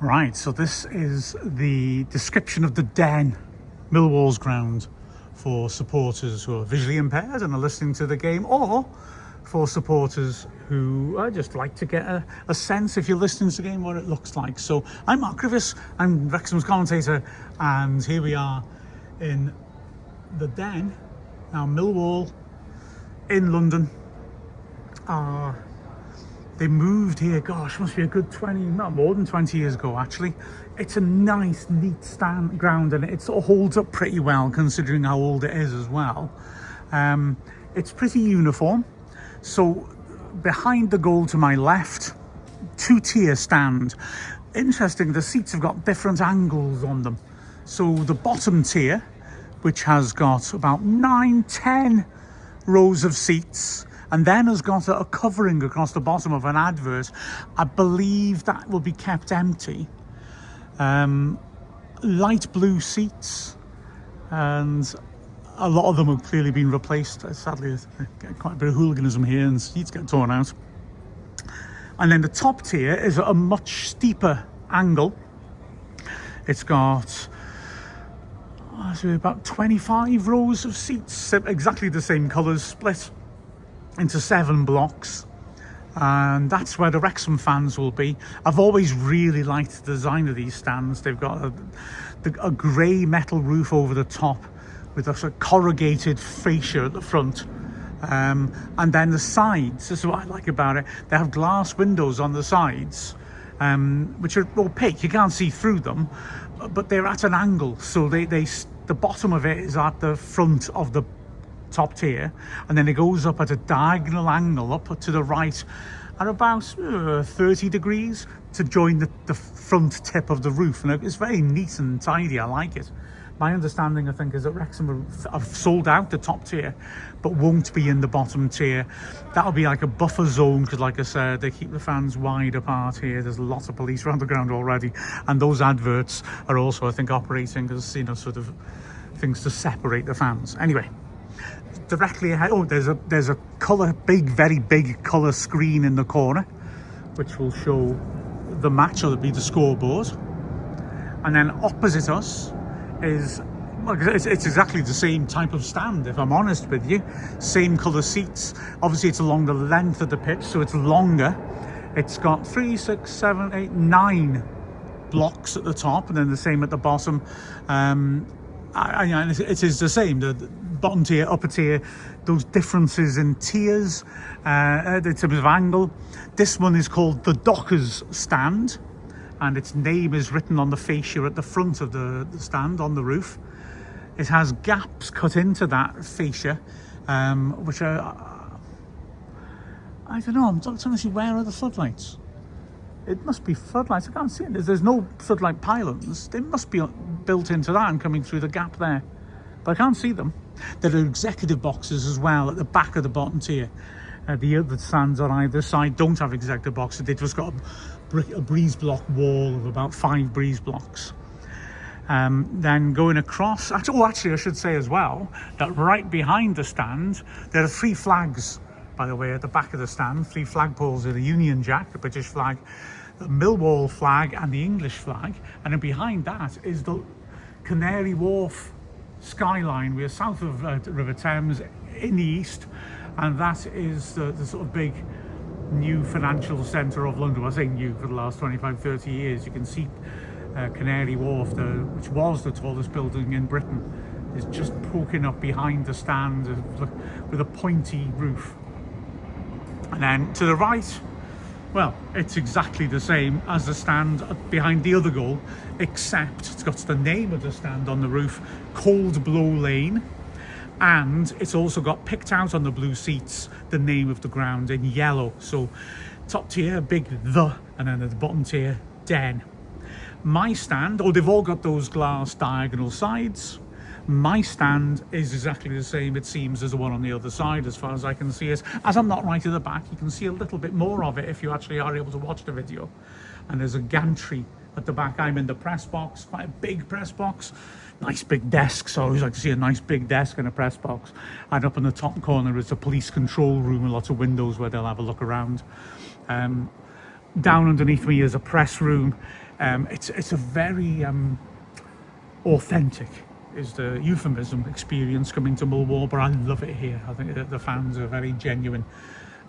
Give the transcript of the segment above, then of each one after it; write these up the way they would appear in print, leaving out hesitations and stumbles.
Right, so this is the description of the Den, Millwall's ground, for supporters who are visually impaired and are listening to the game, or for supporters who just like to get a sense, if you're listening to the game, what it looks like. So I'm Mark Griffiths, I'm Wrexham's commentator, and here we are in the Den. Now Millwall in London they moved here, gosh, must be a good 20, not more than 20 years ago actually. It's a nice, neat ground, and it sort of holds up pretty well considering how old it is as well. It's pretty uniform. So behind the goal to my left, two-tier stand. Interesting, the seats have got different angles on them. So the bottom tier, which has got about 9-10 rows of seats, and then has got a covering across the bottom of an advert. I believe that will be kept empty. Light blue seats, and a lot of them have clearly been replaced. Sadly, there's quite a bit of hooliganism here and seats get torn out. And then the top tier is at a much steeper angle. It's got about 25 rows of seats, exactly the same colours, split into 7 blocks, and that's where the Wrexham fans will be. I've always really liked the design of these stands. They've got a grey metal roof over the top with a sort of corrugated fascia at the front, and then the sides, this is what I like about it, they have glass windows on the sides, which are opaque, you can't see through them, but they're at an angle, so the bottom of it is at the front of the top tier, and then it goes up at a diagonal angle up to the right at about 30 degrees to join the front tip of the roof, and it's very neat and tidy. I like it. My understanding, I think, is that Wrexham have sold out the top tier but won't be in the bottom tier. That'll be like a buffer zone, because like I said, they keep the fans wide apart here. There's lots of police around the ground already, and those adverts are also, I think, operating as, sort of things to separate the fans. Anyway, directly ahead, there's a very big colour screen in the corner, which will show the match, or it'll be the scoreboard. And then opposite us is, it's exactly the same type of stand, if I'm honest with you. Same colour seats. Obviously it's along the length of the pitch, so it's longer. It's got 3, 6, 7, 8, 9 blocks at the top, and then the same at the bottom. It is the same, the bottom tier, upper tier, those differences in tiers, in terms of angle. This one is called the Dockers stand, and its name is written on the fascia at the front of the stand on the roof. It has gaps cut into that fascia, which are, I don't know, I'm trying to see, where are the floodlights? It must be floodlights. I can't see it. There's no floodlight pylons. They must be built into that and coming through the gap there, but I can't see them. There are executive boxes as well at the back of the bottom tier. The other stands on either side don't have executive boxes. They've just got a breeze block wall of about 5 breeze blocks. Then going across, actually I should say as well that right behind the stand there are 3 flags, by the way, at the back of the stand. 3 flagpoles are the Union Jack, the British flag, the Millwall flag, and the English flag. And then behind that is the Canary Wharf skyline. We're south of River Thames in the east, and that is the sort of big new financial centre of London. I say new, for the last 25-30 years. You can see Canary Wharf, which was the tallest building in Britain, is just poking up behind the stand with a pointy roof. And then to the right, well, it's exactly the same as the stand behind the other goal, except it's got the name of the stand on the roof, Cold Blow Lane, and it's also got picked out on the blue seats the name of the ground in yellow. So top tier, big the, and then at the bottom tier, Den. My stand, they've all got those glass diagonal sides. My stand is exactly the same, it seems, as the one on the other side, as far as I can see it. As I'm not right at the back, you can see a little bit more of it if you actually are able to watch the video. And there's a gantry at the back. I'm in the press box, quite a big press box. Nice big desk, so I always like to see a nice big desk in a press box. And up in the top corner is a police control room with lots of windows where they'll have a look around. Down underneath me is a press room. It's a very authentic, is the euphemism, experience coming to Millwall, but I love it here. I think that the fans are very genuine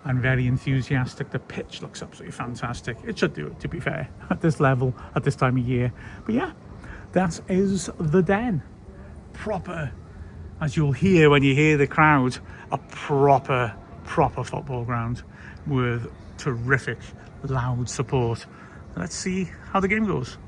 and very enthusiastic. The pitch looks absolutely fantastic. It should do, to be fair, at this level, at this time of year. But yeah, that is the Den. Proper, as you'll hear when you hear the crowd, a proper football ground with terrific, loud support. Let's see how the game goes.